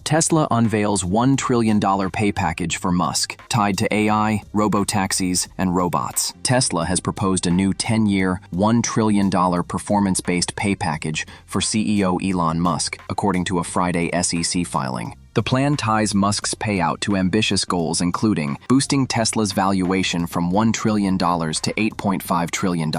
Tesla unveils $1 trillion pay package for Musk, tied to AI, robo-taxis, and robots. Tesla has proposed a new 10-year, $1 trillion performance-based pay package for CEO Elon Musk, according to a Friday SEC filing. The plan ties Musk's payout to ambitious goals including boosting Tesla's valuation from $1 trillion to $8.5 trillion,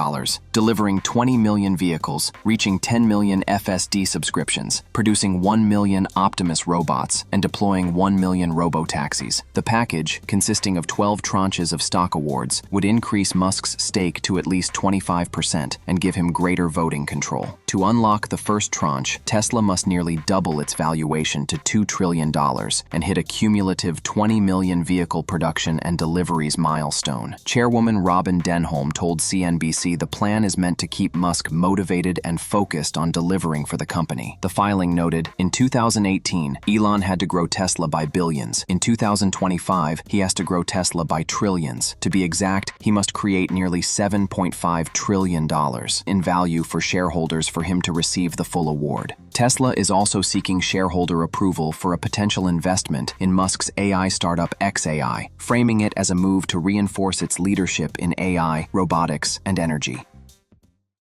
delivering 20 million vehicles, reaching 10 million FSD subscriptions, producing 1 million Optimus robots, and deploying 1 million robo-taxis. The package, consisting of 12 tranches of stock awards, would increase Musk's stake to at least 25% and give him greater voting control. To unlock the first tranche, Tesla must nearly double its valuation to $2 trillion and hit a cumulative 20 million vehicle production and deliveries milestone. Chairwoman Robin Denholm told CNBC the plan is meant to keep Musk motivated and focused on delivering for the company. The filing noted, in 2018, Elon had to grow Tesla by billions. In 2025, he has to grow Tesla by trillions. To be exact, he must create nearly $7.5 trillion in value for shareholders for him to receive the full award. Tesla is also seeking shareholder approval for a potential investment in Musk's AI startup xAI, framing it as a move to reinforce its leadership in AI, robotics, and energy.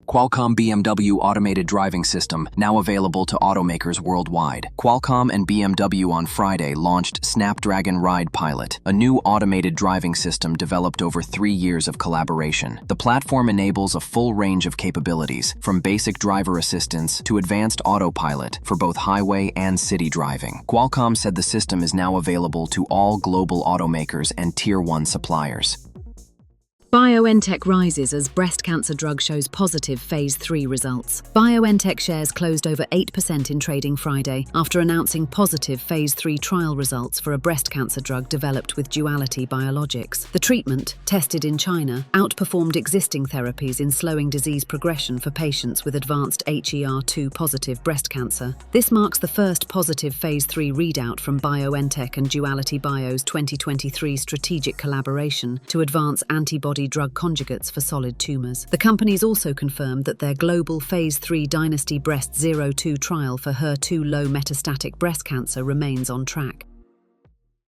Qualcomm BMW automated driving system now available to automakers worldwide. Qualcomm and BMW on Friday launched Snapdragon Ride Pilot, a new automated driving system developed over 3 years of collaboration. The platform enables a full range of capabilities, from basic driver assistance to advanced autopilot for both highway and city driving. Qualcomm said the system is now available to all global automakers and Tier 1 suppliers. BioNTech rises as breast cancer drug shows positive Phase 3 results. BioNTech shares closed over 8% in trading Friday after announcing positive Phase 3 trial results for a breast cancer drug developed with Duality Biologics. The treatment, tested in China, outperformed existing therapies in slowing disease progression for patients with advanced HER2 positive breast cancer. This marks the first positive Phase 3 readout from BioNTech and Duality Bio's 2023 strategic collaboration to advance antibody drug conjugates for solid tumours. The companies also confirmed that their global Phase 3 Dynasty Breast 02 trial for HER2-low metastatic breast cancer remains on track.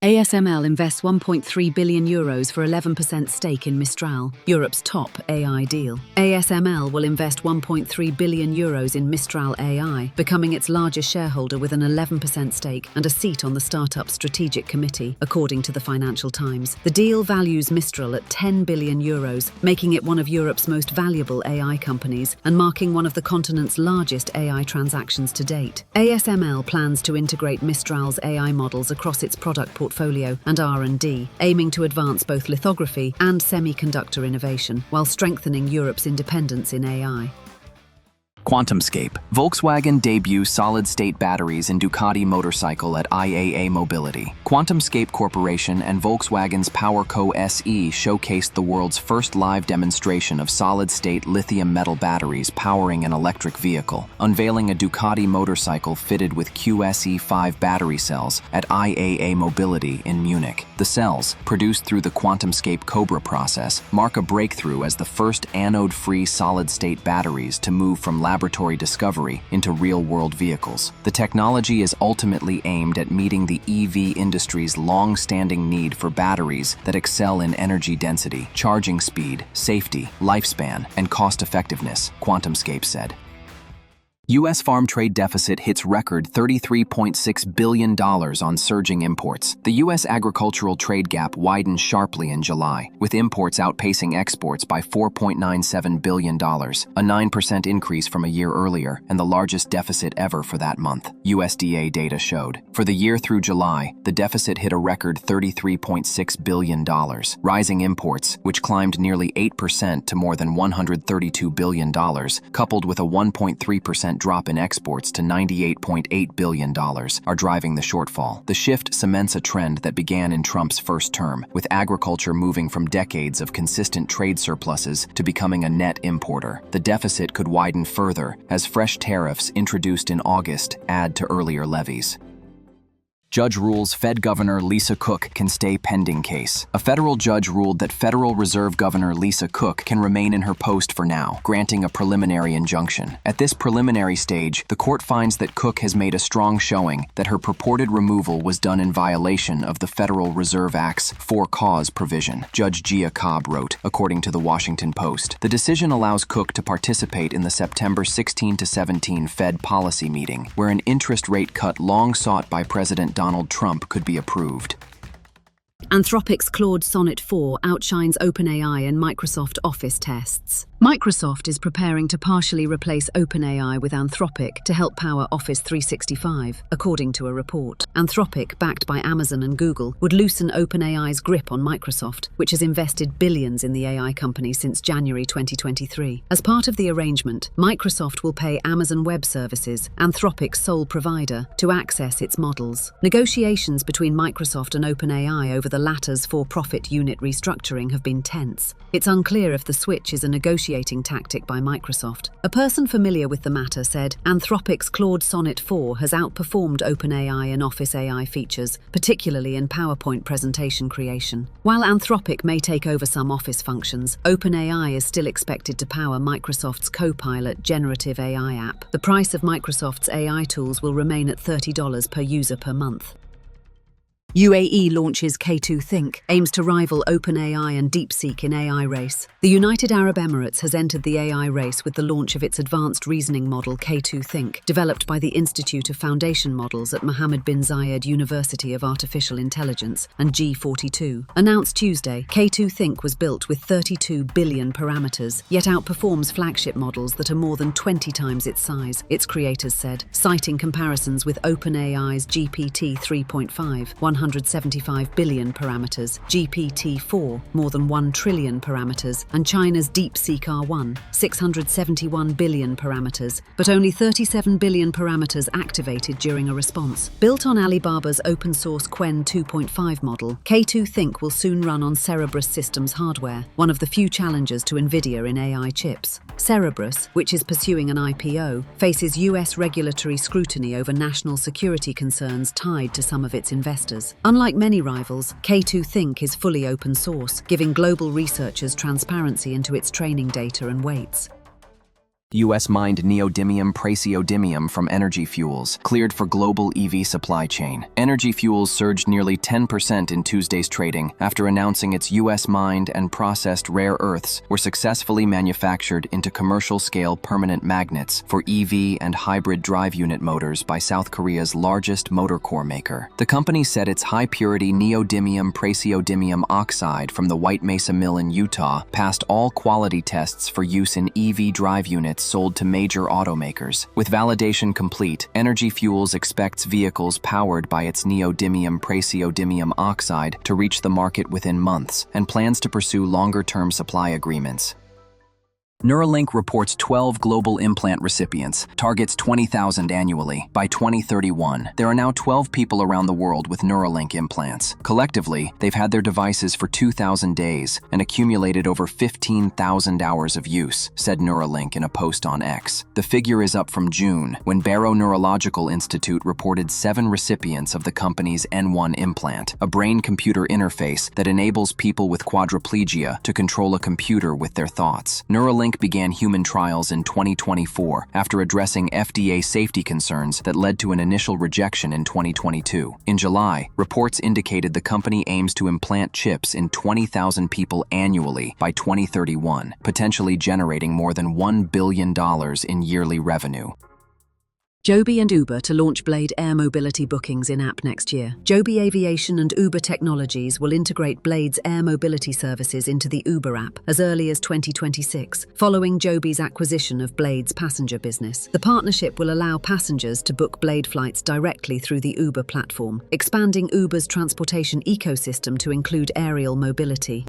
ASML invests €1.3 billion for 11% stake in Mistral, Europe's top AI deal. ASML will invest €1.3 billion in Mistral AI, becoming its largest shareholder with an 11% stake and a seat on the startup strategic committee, according to the Financial Times. The deal values Mistral at €10 billion, making it one of Europe's most valuable AI companies and marking one of the continent's largest AI transactions to date. ASML plans to integrate Mistral's AI models across its product portfolio and R&D, aiming to advance both lithography and semiconductor innovation while strengthening Europe's independence in AI. QuantumScape. Volkswagen debuts solid-state batteries in Ducati motorcycle at IAA Mobility. QuantumScape Corporation and Volkswagen's PowerCo SE showcased the world's first live demonstration of solid-state lithium metal batteries powering an electric vehicle, unveiling a Ducati motorcycle fitted with QSE5 battery cells at IAA Mobility in Munich. The cells, produced through the QuantumScape Cobra process, mark a breakthrough as the first anode-free solid-state batteries to move from laboratory discovery into real-world vehicles. The technology is ultimately aimed at meeting the EV industry's long-standing need for batteries that excel in energy density, charging speed, safety, lifespan, and cost-effectiveness, QuantumScape said. U.S. farm trade deficit hits record $33.6 billion on surging imports. The U.S. agricultural trade gap widened sharply in July, with imports outpacing exports by $4.97 billion, a 9% increase from a year earlier and the largest deficit ever for that month, USDA data showed. For the year through July, the deficit hit a record $33.6 billion. Rising imports, which climbed nearly 8% to more than $132 billion, coupled with a 1.3% drop in exports to $98.8 billion, are driving the shortfall. The shift cements a trend that began in Trump's first term, with agriculture moving from decades of consistent trade surpluses to becoming a net importer. The deficit could widen further as fresh tariffs introduced in August add to earlier levies. Judge rules Fed Governor Lisa Cook can stay pending case. A federal judge ruled that Federal Reserve Governor Lisa Cook can remain in her post for now, granting a preliminary injunction. At this preliminary stage, the court finds that Cook has made a strong showing that her purported removal was done in violation of the Federal Reserve Act's for-cause provision, Judge Gia Cobb wrote, according to the Washington Post. The decision allows Cook to participate in the September 16-17 Fed policy meeting, where an interest rate cut long sought by President Donald Trump could be approved. Anthropic's Claude Sonnet 4 outshines OpenAI in Microsoft Office tests. Microsoft is preparing to partially replace OpenAI with Anthropic to help power Office 365, according to a report. Anthropic, backed by Amazon and Google, would loosen OpenAI's grip on Microsoft, which has invested billions in the AI company since January 2023. As part of the arrangement, Microsoft will pay Amazon Web Services, Anthropic's sole provider, to access its models. Negotiations between Microsoft and OpenAI over the latter's for-profit unit restructuring have been tense. It's unclear if the switch is a negotiating tactic by Microsoft. A person familiar with the matter said, Anthropic's Claude Sonnet 4 has outperformed OpenAI in Office AI features, particularly in PowerPoint presentation creation. While Anthropic may take over some Office functions, OpenAI is still expected to power Microsoft's Copilot generative AI app. The price of Microsoft's AI tools will remain at $30 per user per month. UAE launches K2 Think, aims to rival OpenAI and DeepSeek in AI race. The United Arab Emirates has entered the AI race with the launch of its advanced reasoning model K2 Think, developed by the Institute of Foundation Models at Mohammed bin Zayed University of Artificial Intelligence and G42. Announced Tuesday, K2 Think was built with 32 billion parameters, yet outperforms flagship models that are more than 20 times its size, its creators said, citing comparisons with OpenAI's GPT 3.5, 175 billion parameters, GPT-4, more than 1 trillion parameters, and China's DeepSeek R1, 671 billion parameters, but only 37 billion parameters activated during a response. Built on Alibaba's open-source Qwen 2.5 model, K2 Think will soon run on Cerebras Systems hardware, one of the few challengers to NVIDIA in AI chips. Cerebras, which is pursuing an IPO, faces US regulatory scrutiny over national security concerns tied to some of its investors. Unlike many rivals, K2 Think is fully open source, giving global researchers transparency into its training data and weights. U.S. mined neodymium praseodymium from Energy Fuels, cleared for global EV supply chain. Energy Fuels surged nearly 10% in Tuesday's trading after announcing its U.S. mined and processed rare earths were successfully manufactured into commercial-scale permanent magnets for EV and hybrid drive unit motors by South Korea's largest motor core maker. The company said its high-purity neodymium praseodymium oxide from the White Mesa Mill in Utah passed all quality tests for use in EV drive units sold to major automakers. With validation complete, Energy Fuels expects vehicles powered by its neodymium praseodymium oxide to reach the market within months and plans to pursue longer-term supply agreements. Neuralink reports 12 global implant recipients, targets 20,000 annually. By 2031, there are now 12 people around the world with Neuralink implants. Collectively, they've had their devices for 2,000 days and accumulated over 15,000 hours of use, said Neuralink in a post on X. The figure is up from June, when Barrow Neurological Institute reported 7 recipients of the company's N1 implant, a brain-computer interface that enables people with quadriplegia to control a computer with their thoughts. Neuralink began human trials in 2024 after addressing FDA safety concerns that led to an initial rejection in 2022. In July, reports indicated the company aims to implant chips in 20,000 people annually by 2031, potentially generating more than $1 billion in yearly revenue. Joby and Uber to launch Blade Air mobility bookings in-app next year. Joby Aviation and Uber Technologies will integrate Blade's air mobility services into the Uber app as early as 2026, following Joby's acquisition of Blade's passenger business. The partnership will allow passengers to book Blade flights directly through the Uber platform, expanding Uber's transportation ecosystem to include aerial mobility.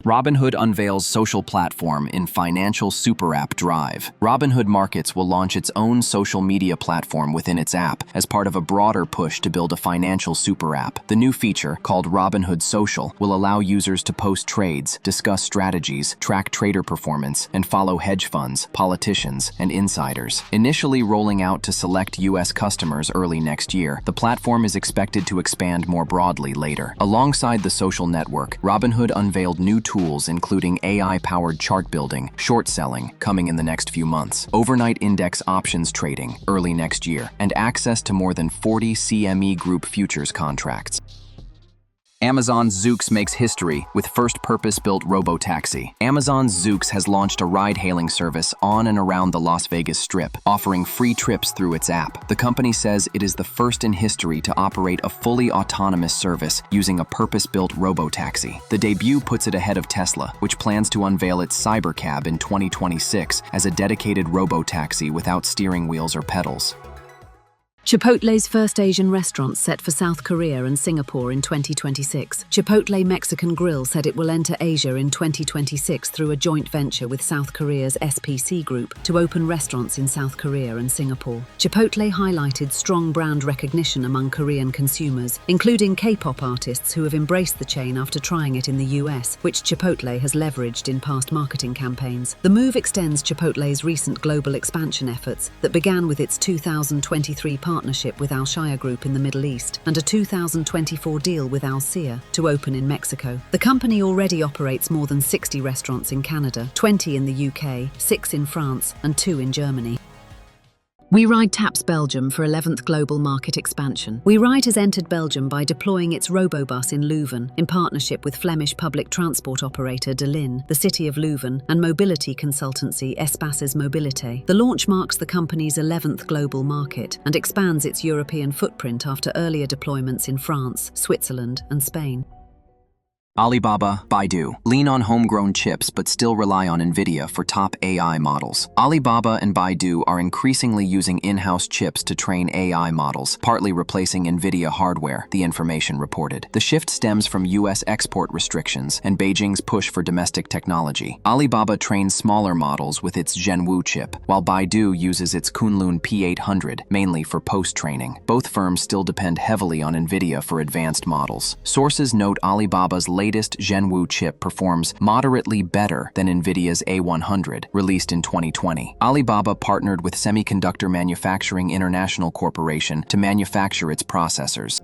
Robinhood unveils social platform in financial super app Drive. Robinhood Markets will launch its own social media platform within its app as part of a broader push to build a financial super app. The new feature, called Robinhood Social, will allow users to post trades, discuss strategies, track trader performance, and follow hedge funds, politicians, and insiders. Initially rolling out to select U.S. customers early next year, the platform is expected to expand more broadly later. Alongside the social network, Robinhood unveiled new tools including AI-powered chart building, short selling, coming in the next few months, overnight index options trading, early next year, and access to more than 40 CME Group futures contracts. Amazon's Zoox makes history with first purpose-built robo-taxi. Amazon's Zoox has launched a ride-hailing service on and around the Las Vegas Strip, offering free trips through its app. The company says it is the first in history to operate a fully autonomous service using a purpose-built robo-taxi. The debut puts it ahead of Tesla, which plans to unveil its Cybercab in 2026 as a dedicated robo-taxi without steering wheels or pedals. Chipotle's first Asian restaurant set for South Korea and Singapore in 2026. Chipotle Mexican Grill said it will enter Asia in 2026 through a joint venture with South Korea's SPC Group to open restaurants in South Korea and Singapore. Chipotle highlighted strong brand recognition among Korean consumers, including K-pop artists who have embraced the chain after trying it in the US, which Chipotle has leveraged in past marketing campaigns. The move extends Chipotle's recent global expansion efforts that began with its 2023 partnership with Al Shaya Group in the Middle East and a 2024 deal with Al Sia to open in Mexico. The company already operates more than 60 restaurants in Canada, 20 in the UK, 6 in France, and 2 in Germany. WeRide taps Belgium for 11th global market expansion. WeRide has entered Belgium by deploying its Robobus in Leuven in partnership with Flemish public transport operator De Lin, the City of Leuven, and mobility consultancy Espaces Mobilité. The launch marks the company's 11th global market and expands its European footprint after earlier deployments in France, Switzerland, and Spain. Alibaba, Baidu lean on homegrown chips but still rely on NVIDIA for top AI models. Alibaba and Baidu are increasingly using in-house chips to train AI models, partly replacing NVIDIA hardware, the information reported. The shift stems from US export restrictions and Beijing's push for domestic technology. Alibaba trains smaller models with its Zhenwu chip, while Baidu uses its Kunlun P800, mainly for post-training. Both firms still depend heavily on NVIDIA for advanced models. Sources note Alibaba's latest Zhenwu chip performs moderately better than NVIDIA's A100, released in 2020. Alibaba partnered with Semiconductor Manufacturing International Corporation to manufacture its processors.